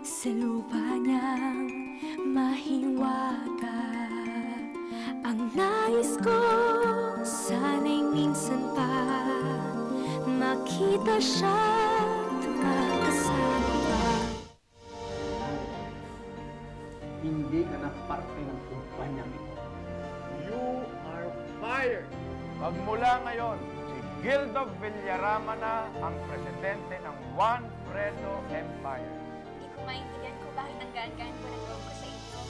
sa lupa niyang mahiwaga. Ang nais ko sana'y minsan pa makita siya't makasama pa. Hindi ka na parte ng kumpanyang ito. You are fired! Magmula ngayon, si Gildo Villarama na ang presidente ng Juan Fredo Empire. Hindi ko maintindihan kung bakit ang gaan-gaan ko ng loob ko sa inyo.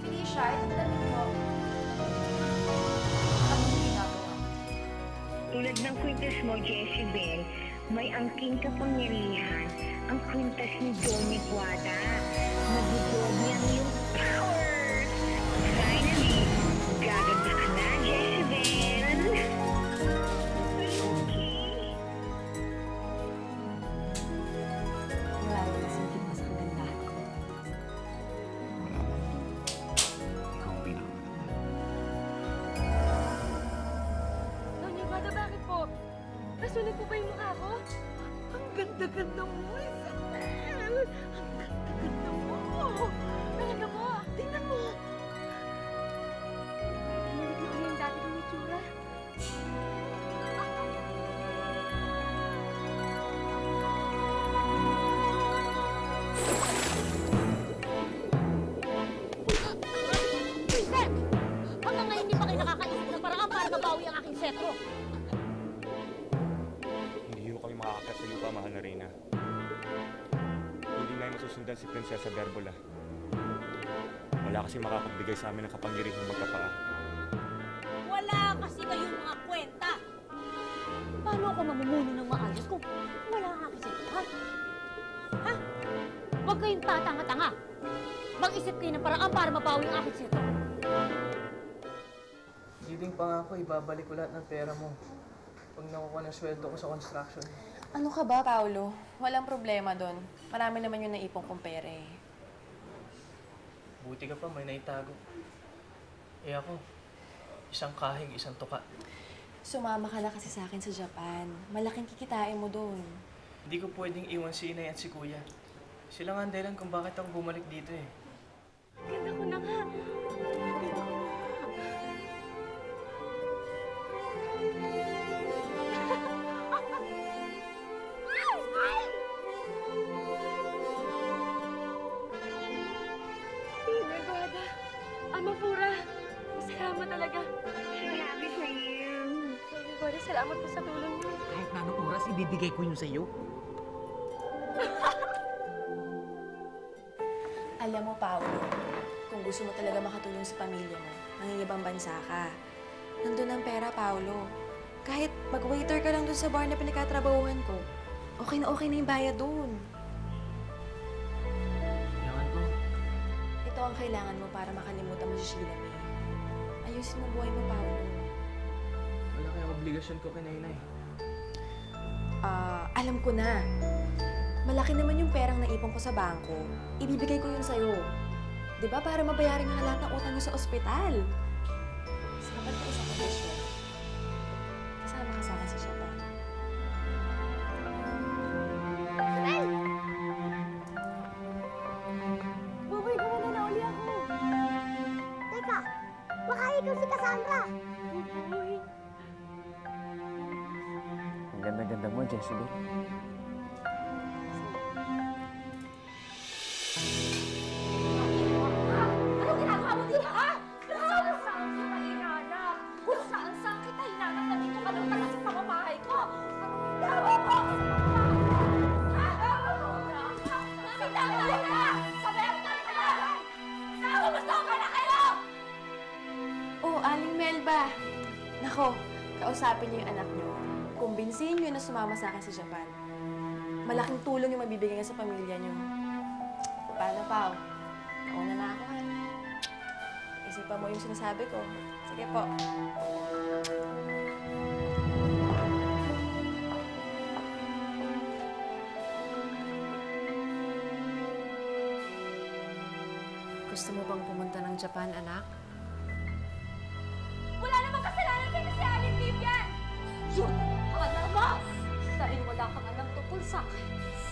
Felicia, ito damit mo. Ano yung ginagawa? Tulad ng kwintas mo, Jezebel, may angking kapangyarihan ang kwintas ni Johnny Guada. Nagdudog niyang iyong powers! Finally, gaganda ka na, Jezebel! Okay. Wala rin kasing tignan sa kagandahan ko. Wala mo. Ikaw ang pinakamaganda. Doña Guada, bakit po? Nasunog po ba yung mukha ko? Ang ganda-ganda mo, Isabel! Ang ganda-ganda mo! Talaga po? Tingnan mo! Hindi ko yung dati kong itsura. Sir! Hanggang ngayon hindi pa kayo nakakaisip ng paraan para mabawi ang aking setro. Hindi ho kami makakakit sa lupa, mahal na Reyna. Hindi na masusundan si Prinsesa Berbola. Wala kasi makapagbigay sa amin ng kapangyarihang magkapaa. Wala kasi kayong mga kwenta. Paano ako mamumuno ng maayos kung wala ang aking setro, ha? Ha? Huwag kayong tatanga-tanga. Mag-isip kayo ng paraan para mabawi ang aking setro. Giding pangako, ibabalik ko lahat ng pera mo pag nakuha ng sweldo ko sa construction. Ano ka ba, Paolo? Walang problema doon. Marami naman yung naipong kong pera eh. Buti ka pa, may naitago. Eh ako, isang kahig, isang tuka. Sumama ka na kasi sa akin sa Japan. Malaking kikitain mo doon. Hindi ko pwedeng iwan si Inay at si Kuya. Sila nga ang dahilan kung bakit ako bumalik dito eh. Ganda ko na nga. Ganda ko na. Doña Guada, Amapura, salamat talaga. So happy for you! Doña Guada, salamat po sa tulong niyo. Kahit na anong oras, ibibigay ko yun sa'yo. Alam mo, Paolo, kung gusto mo talaga makatulong sa pamilya mo, mangingibang bansa ka. Nandun ang pera, Paolo. Kahit mag-waiter ka lang dun sa bar na pinagkatrabahuhan ko, okay na yung bayad dun. Kailangan ko. Ito ang kailangan mo para makalimutan mo si Sheila May. Ayusin mo buhay mo, Paolo. Wala kayong obligasyon ko kay Inay. Alam ko na. Malaki naman yung perang naipon ko sa bangko. Ibibigay ko yun sa'yo. Di ba? Para mabayarin mo na lahat ng utang mo sa ospital. Sabat ko isang kondisyon. Kasama ka sa akin sa Japan. Sandal! Buboy, gumana na uli ako. Teka, baka ikaw si Cassandra! Buboy. Ang ganda-ganda mo, Jezebel. Anong ginagawa mo dito, ha? Saan-saan kita hinanap? Kung saan-saan kita hinanap na dito ka lang pala sa pamamahay ko. Tawa mo! Tawa mo! Tawa na! Sabihan mo kami na! Tawa mo! Soka na kayo! Oh, Aling Melba. Nako, kausapin niyo yung anak niyo. Kumbinsihin niyo na sumama sa akin sa Japan. Malaking tulong yung mabibigay niya sa pamilya niyo. Paano, Pao? Nauna na ako, ha? Isipan mo yung sinasabi ko. Sige po. Gusto mo bang pumunta ng Japan, anak? Wala namang kasalanan kayo si Aling Vivian! Yun ang alam mo! Dahil wala kang alam tungkol sa akin,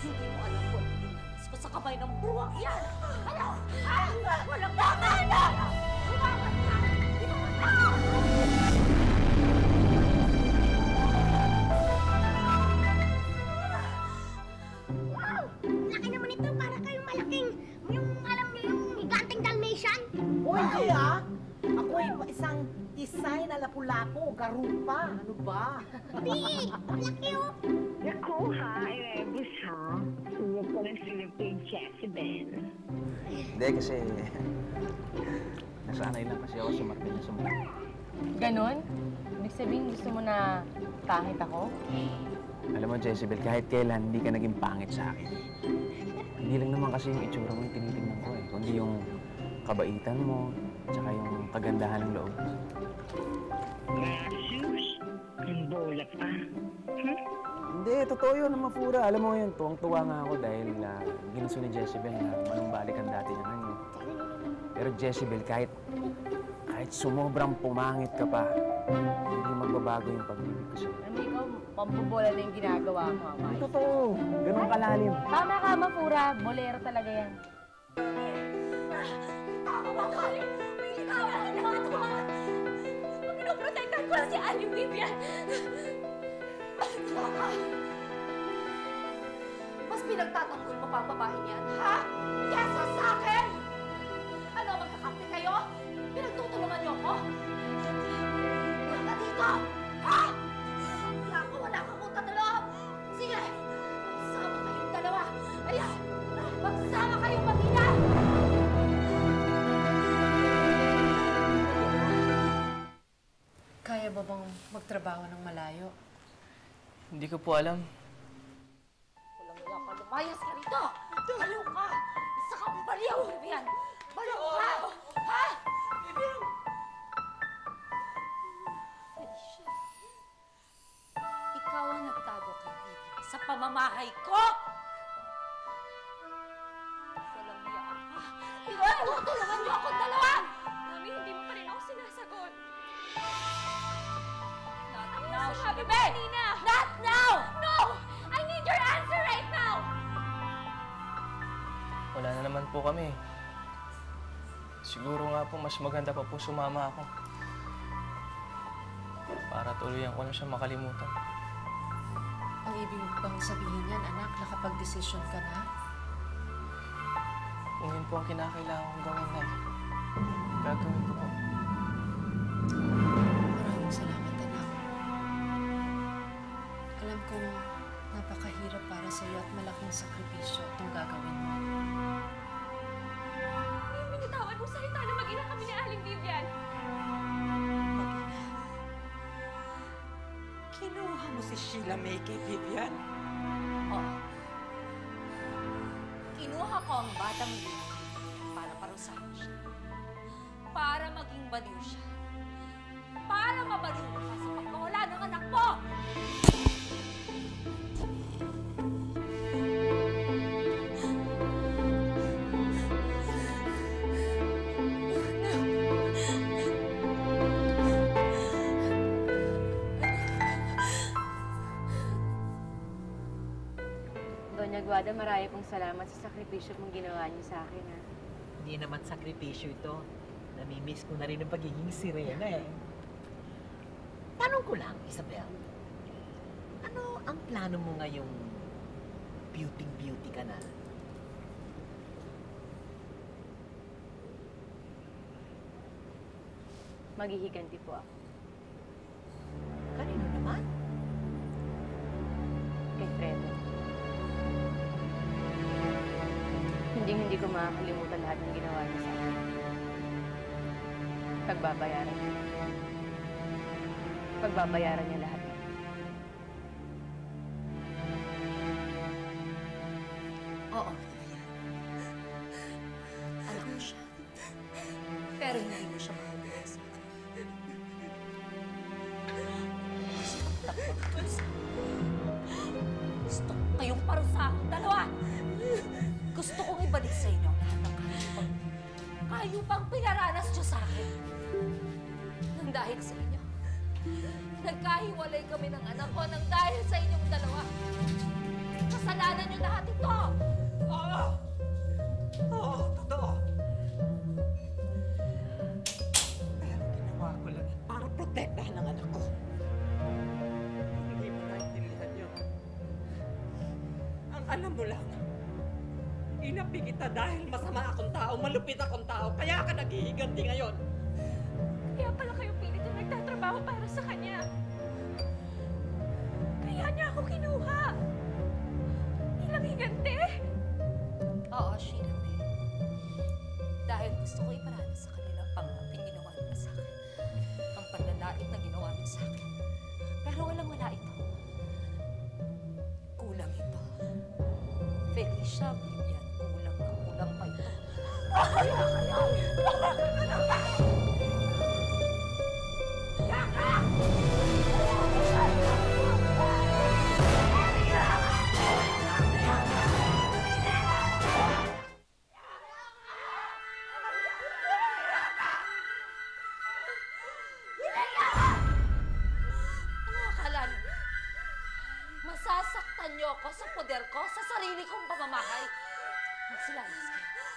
hindi mo alam kung ano yung nais pa sa kamay ng bruwang iyan! Ano? Ha? Walang tama na! Sumamat na! Wow! Laki naman ito para kayong malaking, yung alam niyo yung higanting Dalmatian. O hindi Ako ay isang design na lapu-lapu, garupa. Ano ba? Di! Laki oh! Naku ha, Irebus ha. Suwag ko ng silip kay Jezebel. Hindi kasi nasanay lang kasi ako sa Martin na sumunod. Ganon? Ibig sabihin gusto mo na pangit ako? Alam mo, Jezebel, kahit kailan hindi ka naging pangit sa akin. Hindi lang naman kasi yung itsura mo yung tinitingnan ko kundi yung kabaitan mo, tsaka yung kagandahan ng loob. Gracious! Ang bola pa. Hindi, totoo yun, ang mafura. Alam mo yun, tuwang-tuwa nga ako dahil ginusto ni Jezebel na manumbalik ang dati niya ngayon. Pero Jezebel, kahit sumobrang pumangit ka pa, hindi magbabago yung pag-ibig ko sa'yo. Alam mo, ikaw, pambobola na yung ginagawa mo, Amay. Totoo, ganun kalalim. Tama ka, Mafura. Bolero talaga yan. Tama ba, Kali? May ikawan ang lahat ko! Pinoprotektan ko lang si Aling Vivian! Tama! Mas pinagtatanggol mo pa ang babaeng yan, ha? Kesa sa akin! Ano, magkakampi kayo? Pinagtutulungan niyo ako? Huwag ka dito! Ha? Wala kang utang na loob! Sige! Magsama kayong dalawa! Ayan! Magsama kayong mag-ina! Kaya ba bang magtrabaho ng malayo? Hindi ko po alam. Walang iya ka, lumayas ka rito! Baliw ka! Isa kang baliw, Vivian! Baliw ka! Ha? Vivian! Felicia, ikaw ang nagtago kay Vivian sa pamamahay ko! Walang iya ka! Pinagtutulungan niyo akong dalawa! Mami, hindi mo pa rin ako sinasagot. Not now, Baby! Not now! No! I need your answer right now! Wala na naman po kami. Siguro nga po mas maganda pa po sumama ako. Para tuluyan ko na siya makalimutan. Ang ibig bang sabihin yan, anak, nakapag-desisyon ka na? Kung yun po ang kinakailangan kong gawin na, gagawin ko po. Maraming salamat, anak. Alam ko, napakahirap para sa'yo at malaking sakripisyo itong gagawin mo. Yung binitawan mong salita na mag-ina kami ni Aling Vivian. Kinuha mo si Sheila May kay Vivian? Oo. Kinuha ko ang batang yun para parusahan siya. Para maging baliw siya. Para mabaliw ka sa pagkawala ng anak mo! Doña Guada, marami pong salamat sa sakripisyo mong ginawa niyo sa akin, ha? Hindi naman sakripisyo ito. Namimiss ko na rin ang pagiging sirena eh. Tanong ko lang, Isabel. Ano ang plano mo ngayong beauty ka na? Maghihiganti po ako. Kanino naman? Kay Fredo. Hindi ko makakalimutan lahat ng ginawa niya sa akin. Pagbabayaran niya. Pagbabayaran niya lahat. Oo, Vivian. Anak mo siya. Pero hindi mo siya mahalaga sa akin. Gusto ko kayong parusahan, dalawa! Gusto kong ibalik sa inyo ang lahat ng kayupang pinaranas niyo sa akin. Nang dahil sa inyo, nagkahiwalay kami ng anak ko nang dahil sa inyong dalawa. Kasalanan niyo lahat ito! Oo! Oo, totoo. Pero ginawa ko lang para protektahan ang anak ko. Hindi mo naintindihan yun. Ang alam mo lang, inapi kita dahil masama akong tao, malupit akong tao, kaya ka naghihiganti ngayon. Kaya pala kayo pilit na nagtatrabaho para sa kanya. Kaya niya ako kinuha. Ilang higante. Oo, Sheila May. Dahil gusto ko iparaan sa kanila ang pangaping ginawa nila sa akin. Ang panlalait na ginawa nila sa akin. Pero walang-wala ito. Kulang ito. Felicia, Vivian, kulang na kulang pa ito. Masasaktan niyo ako sa poder ko, sa sarili kong pamamahay. Magsilayas kayo.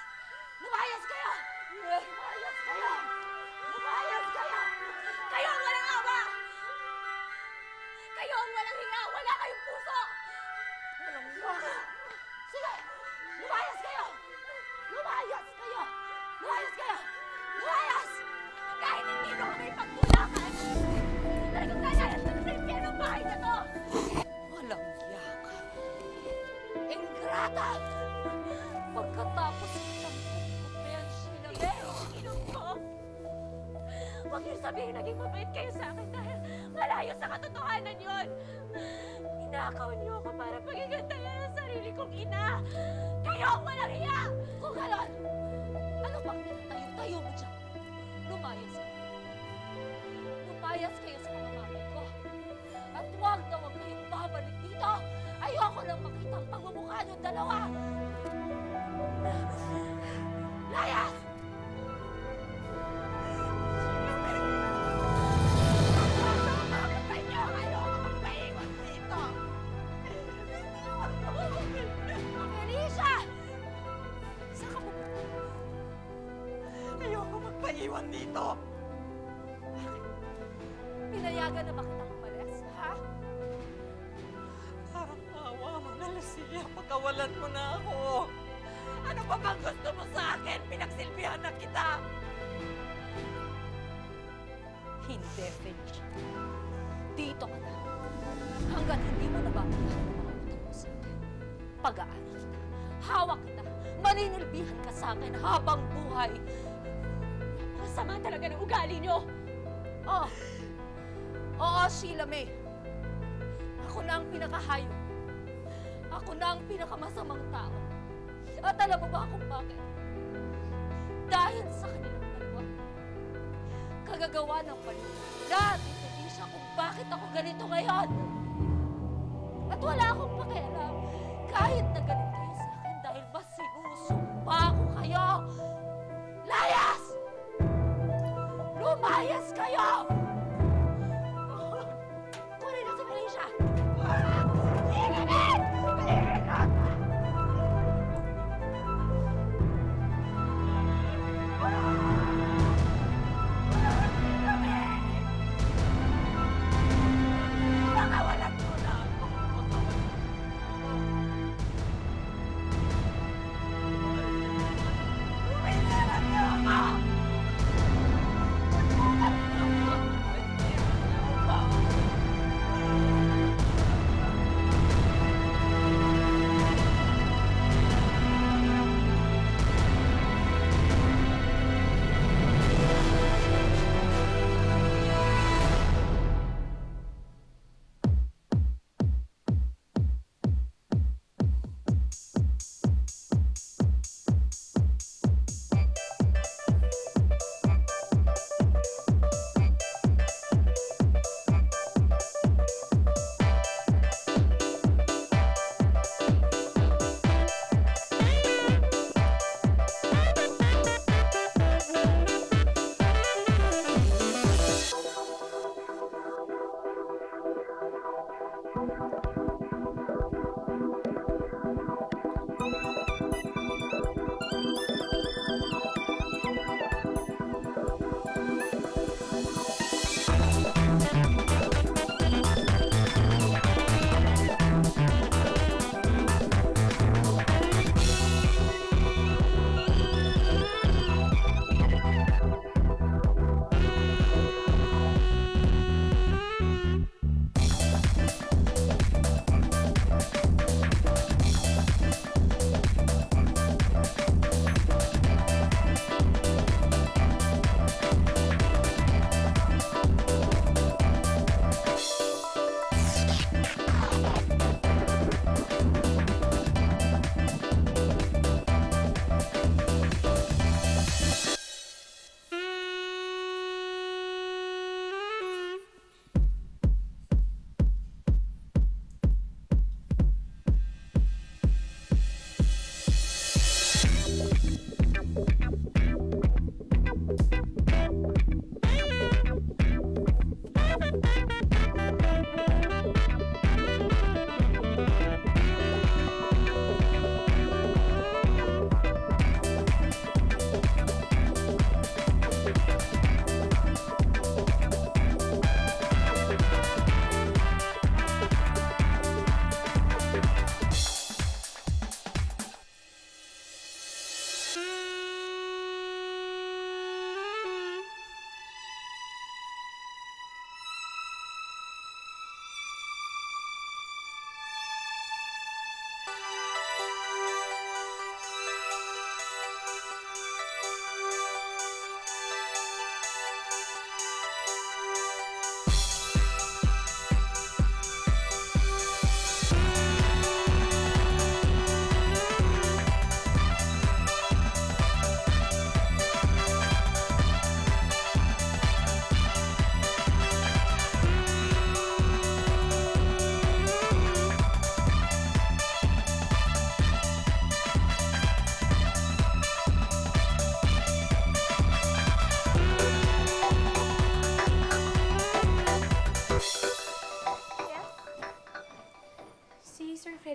Lumayas kayo! Lumayas kayo! Lumayas kayo! Kayo ang walang awa! Kayo ang walang hinga! Wala kayong puso! Walang awa! Sige! Lumayas kayo! Lumayas kayo! Lumayas kayo! Lumayas! Kahit hindi ko kami pagtulakan! Talagang lalayas na sa impyerno ang bahay na to! Walang yaka. Ingrata! Pagkatapos kitang kukumpyan sila, inom ko. Huwag niyo sabihin naging mabait kayo sa akin dahil malayo sa katotohanan yun. Ninakaw niyo ako para pagigantayan ang sarili kong ina. Kayo ang walang hiya! Kung ganon, ano bang tinatayo-tayo mo dyan? Lumayas kayo. Lumayas kayo sa pamamahay ko. At huwag na huwag kayong babalik dito! Ayoko lang makita ang pagmumukha niyong dalawa! Layas! Bakit sa inyo? Ayoko magpaiwan dito! Felicia! Saan ka pupunta? Ayoko magpaiwan dito. Pinayagan na ba kitang umalis, ha? Parang awa mo na, Lucia. Pagkawalan mo na ako. Ano pa bang gusto mo sa akin? Pinagsilbihan na kita. Hindi, Felicia. Dito ka na. Hanggat hindi mo nababagahan ang mga utang mo sa akin. Pag-aaral kita. Hawak kita. Maninilbihan ka sa akin habang buhay. Masama talaga ng ugali niyo. Oh. Oo, Sheila May. Ako na ang pinakahayop. Ako na ang pinakamasamang tao. At alam mo ba kung bakit? Dahil sa kanilang dalawa. Kagagawa ng panila ni Felicia kung bakit ako ganito ngayon. At wala akong pakialam kahit na galit kayo sa akin dahil mas sinusumpa ko kayo. Layas! Lumayas kayo! Kunin na si Felicia! Tingnan! Tingnan! Pakawalan mo na ako! Umilaran niyo ako! Umilaran niyo ako!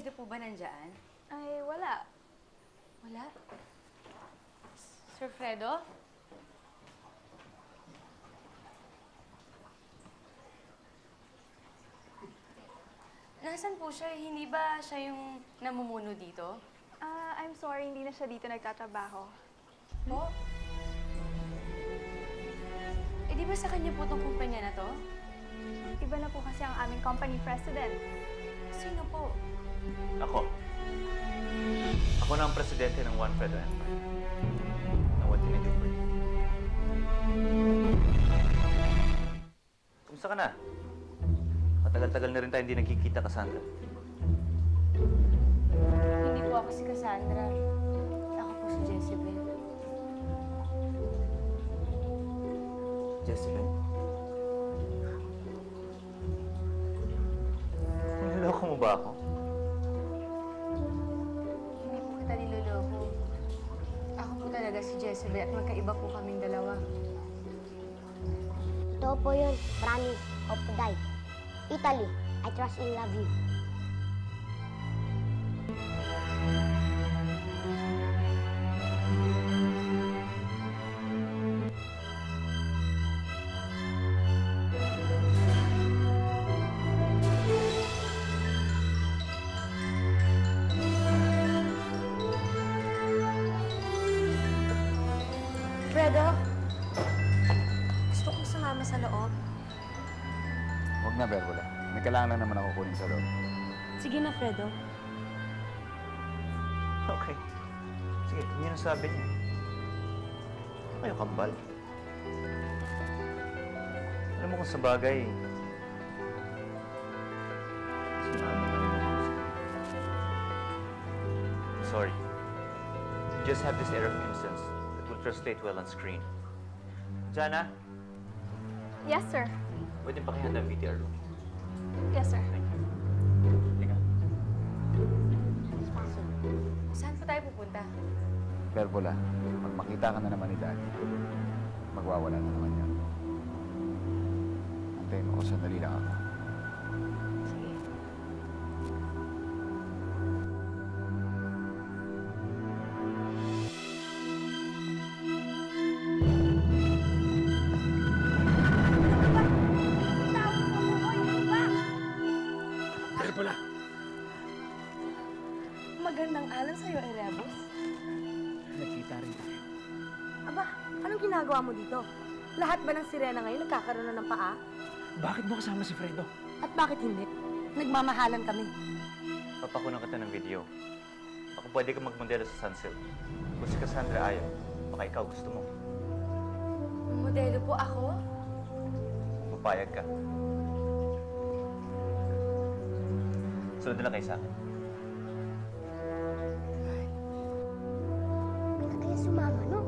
Fredo po ba nandyan? Ay, wala. Wala? Sir Fredo? Nasaan po siya? Hindi ba siya yung namumuno dito? I'm sorry, hindi na siya dito nagtatrabaho. Po? Eh, di ba sa kanya po itong kumpanya na to? Iba na po kasi ang aming company president. Sino po? Ako. Ako na ang presidente ng One Fredo Empire. Now, what can I do for you? Kumusta ka na? Matagal-tagal na rin tayo hindi nagkikita, Cassandra. Hindi po ako si Cassandra. Ako po si Jezebel. Jezebel? Niloloko mo ba ako? Hindi po kita niloloko. Ako po talaga si Jezebel at magkaiba po kaming dalawa. Totoo po yun. Promise. Hope to die. Italy, I trust and love you. Fredo, gusto kong sumama sa loob. Huwag na, Berbola. May kailangan lang naman ako kunin sa loob. Sige na, Fredo. Okay. Sige, kung yun ang sabi niya. Kayo kambal. Alam mo kung sa bagay, sorry. You just have this air of innocence that will translate well on screen. Jana, Yes, sir. pwede pakihanda ang VTR room. Yes, sir. Saan po tayo pupunta? Berbola, pag makita ka na naman ni Daddy, magwawala na naman yan. Antayin mo ko, sandali lang ako. Sige. Berbola! Magandang alam sa'yo, Erebus. Nagkita rin tayo. Aba, anong ginagawa mo dito? Lahat ba ng sirena ngayon nagkakaroon na ng paa? Bakit mo kasama si Fredo? At bakit hindi? Nagmamahalan kami. Papakunan kita ng video. Baka pwede ka magmodelo sa Sunsilk. Kung si Cassandra ayaw, baka ikaw gusto mo. Modelo po ako? Papayag ka. Sunod na lang kayo sa akin. Hindi kaya sumama, no?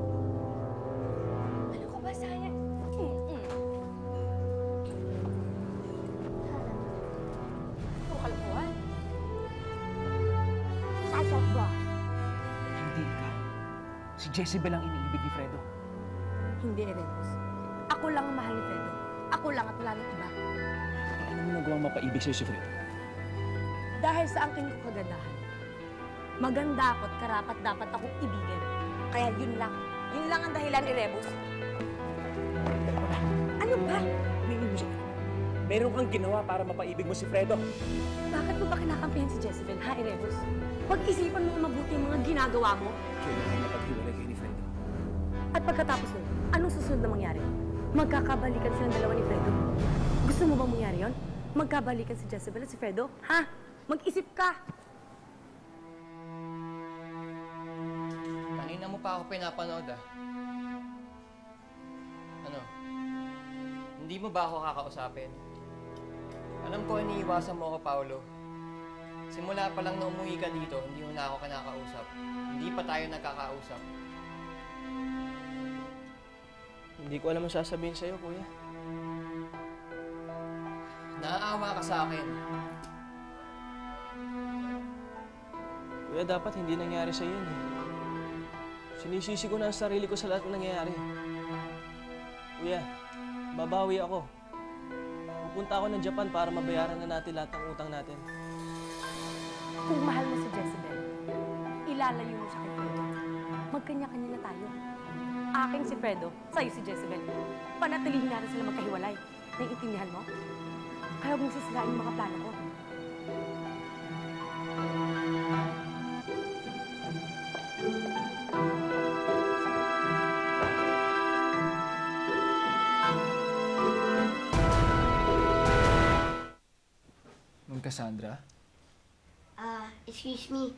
Ano ko ba sayang? Puro kalokohan. Sasok, boss. Hindi ka. Si Jezebel ang iniibig ni Fredo. Hindi, Erebus. Ako lang ang mahal ni Fredo. Ako lang at wala nang iba. Ano mo nagawang mapaibig sa'yo si Fredo? Dahil sa ang kanyang kagandahan. Maganda ako at karapat dapat akong ibigin. Kaya yun lang. Yun lang ang dahilan, Erebus. Ano ba? Tingin mo siya. Meron kang ginawa para mapaibig mo si Fredo. Bakit mo ba kinakampihan si Jezebel, ha, Erebus? Pag-isipan mo mabuti ang mga ginagawa mo. Kailangan napaghiwalay kayo ni Fredo. At pagkatapos nun, anong susunod na mangyari? Magkakabalikan silang dalawa ni Fredo. Gusto mo bang mangyari yon? Magkabalikan si Jezebel at si Fredo? Ha? Mag-isip ka! Kanina mo pa ako pinapanood, ah. Ano? Hindi mo ba ako kakausapin? Alam ko, iniiwasan mo ako, Paolo. Simula pa lang na umuwi ka dito, hindi mo na ako kinakausap. Hindi pa tayo nagkakausap. Hindi ko alam ang sasabihin sa'yo, kuya. Naaawa ka sa akin. Kuya, dapat hindi nangyari sa'yo yun, eh. Sinisisi ko na ang sarili ko sa lahat ng nangyayari. Kuya, babawi ako. Pupunta ako ng Japan para mabayaran na natin lahat ng utang natin. Kung mahal mo si Jezebel, ilalayo mo siya kay Fredo. Magkanya-kanya na tayo. Aking si Fredo, sa'yo si Jezebel. Panatilihin natin sila magkahiwalay. Naiintindihan mo? Kaya huwag mong sisirain yung mga plano ko. Ma'am Cassandra? Excuse me.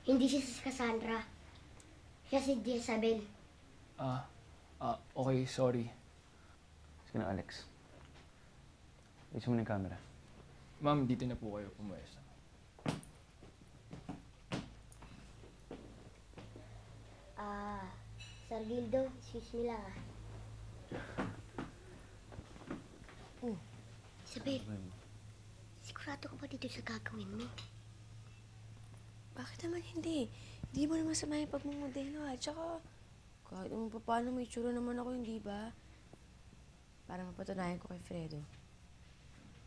Hindi siya si Cassandra. Siya si Jezebel. Okay, sorry. Sige na, Alex. Ayusin mo na yung camera. Ma'am, dito na po kayo pumuesta. Sir Gildo, excuse me lang Isabel, sigurado ka ba dito sa gagawin mo? Bakit naman hindi? Hindi mo naman masama yung pagmumodelo ha. Tsaka, kahit naman pa paano may tsura naman ako, hindi ba? Para mapatunayan ko kay Fredo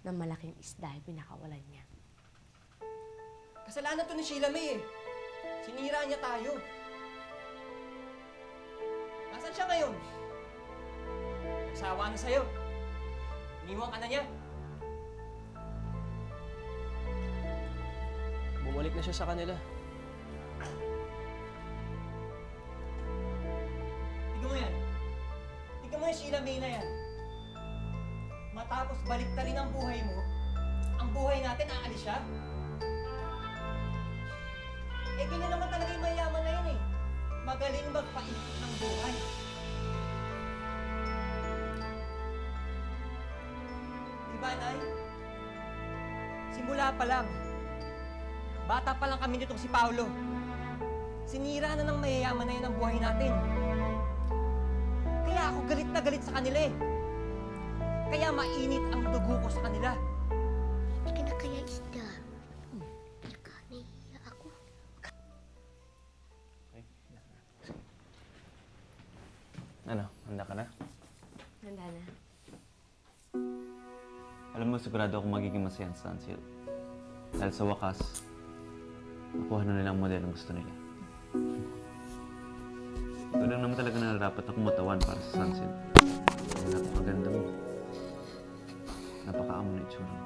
na malaking isda yung pinakawalan niya. Kasalanan to ni Sheila May eh. Sinira niya tayo. Nasaan siya ngayon? Nagsawa na sa'yo. Iniwan ka na niya. Bumalik na siya sa kanila. Tignan mo yan. Tignan mo yung Sheila May na yan. Matapos baliktarin ang buhay mo, ang buhay natin aalis siya. Eh, ganyan naman talaga yung mayaman na yun eh. Magaling magpaikot ng buhay. Diba, Nay? Simula pa lang. Bata pa lang kami nitong si Paolo. Sinira na ng mayayaman na yun ang buhay natin. Kaya ako galit na galit sa kanila eh. Kaya mainit ang dugo ko sa kanila. Hindi ka na kaya isda. Tsaka nahihiya ako. Ano, handa ka na? Handa na. Alam mo, sigurado akong magiging masaya sa Sunsil. Dahil sa wakas, nakuha na nilang model ang gusto nila. Ito lang naman talaga nararapat na kumatawan para sa Sunsil. Napakaganda mo. Napakaamo na itsura mo.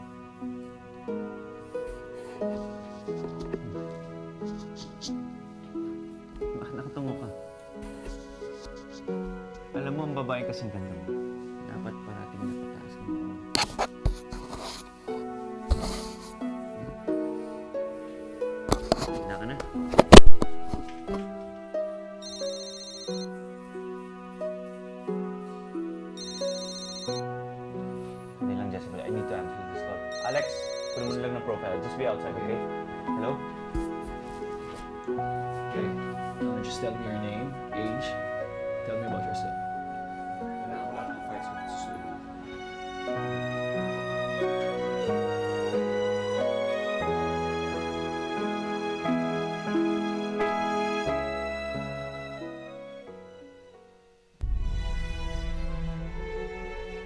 Bakit nakatungo ka? Alam mo, ang babae kasing ganda mo. Dapat parating napataas mo. Handa ka na? Hindi lang, Jezebel. I need to answer this call. Alex, kunin mo na lang ng profile. Just be outside, okay? Hello? Okay. Just tell me your name, age. Tell me about yourself.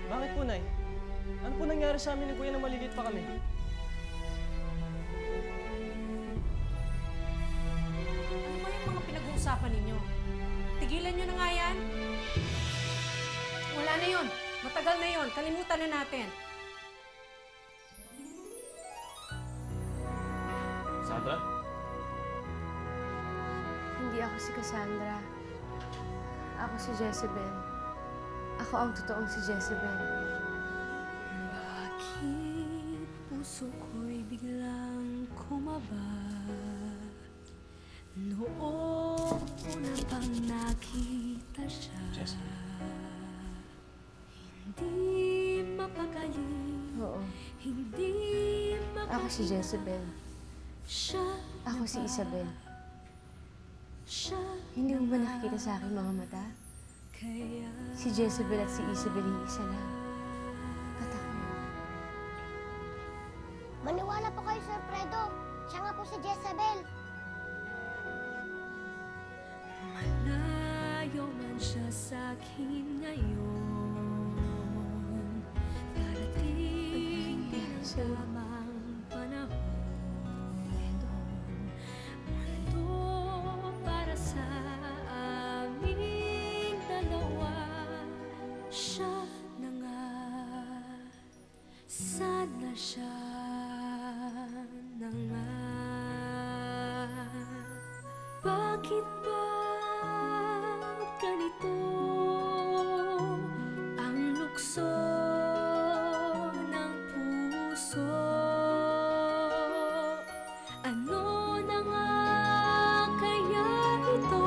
Bakit po, Nay? Ano po nangyari sa amin ni Kuya nang maliliit pa kami? Ano ba yung mga pinag-uusapan ninyo? Tigilan nyo na nga yan. Wala na yon. Matagal na yon. Kalimutan na natin. Sandra? Hindi ako si Cassandra. Ako si Jezebel. Ako ang totoong si Jezebel. Bakit puso ko'y biglang kumaba? Noong una pang nakita siya. Hindi mapakali. Oo. Hindi Ako si Jezebel. siya. Ako si Isabel. Siya. Hindi mo ba nakikita sa aking mga mata? Kaya Si Jezebel at si Isabel ay isa lang. At ako. Maniwala po kayo, Sir Fredo. Siya nga po si Jezebel. malayo man siya sa akin ngayon, darating din ang tamang panahon. siya na nga. Bakit ba ganito ang lukso ng puso? Ano na nga kaya ito?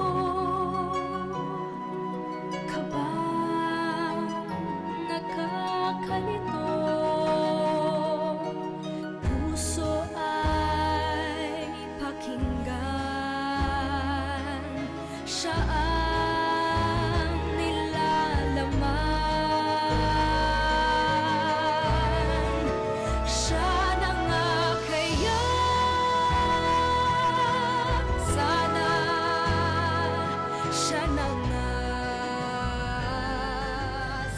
Kabang nakakalito, puso ay pakinggan, siya ang nilalaman. Siya na nga kaya, sana siya na nga.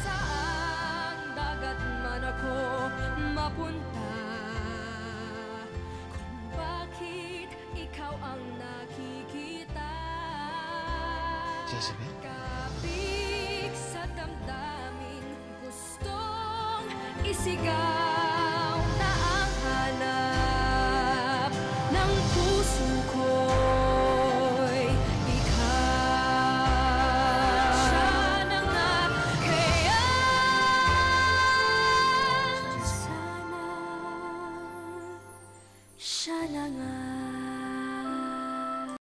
Saan dagat man ako mapunta, kung bakit ikaw ang nakikita. Jezebel? Kapik sa damdamin, gustong isigaw.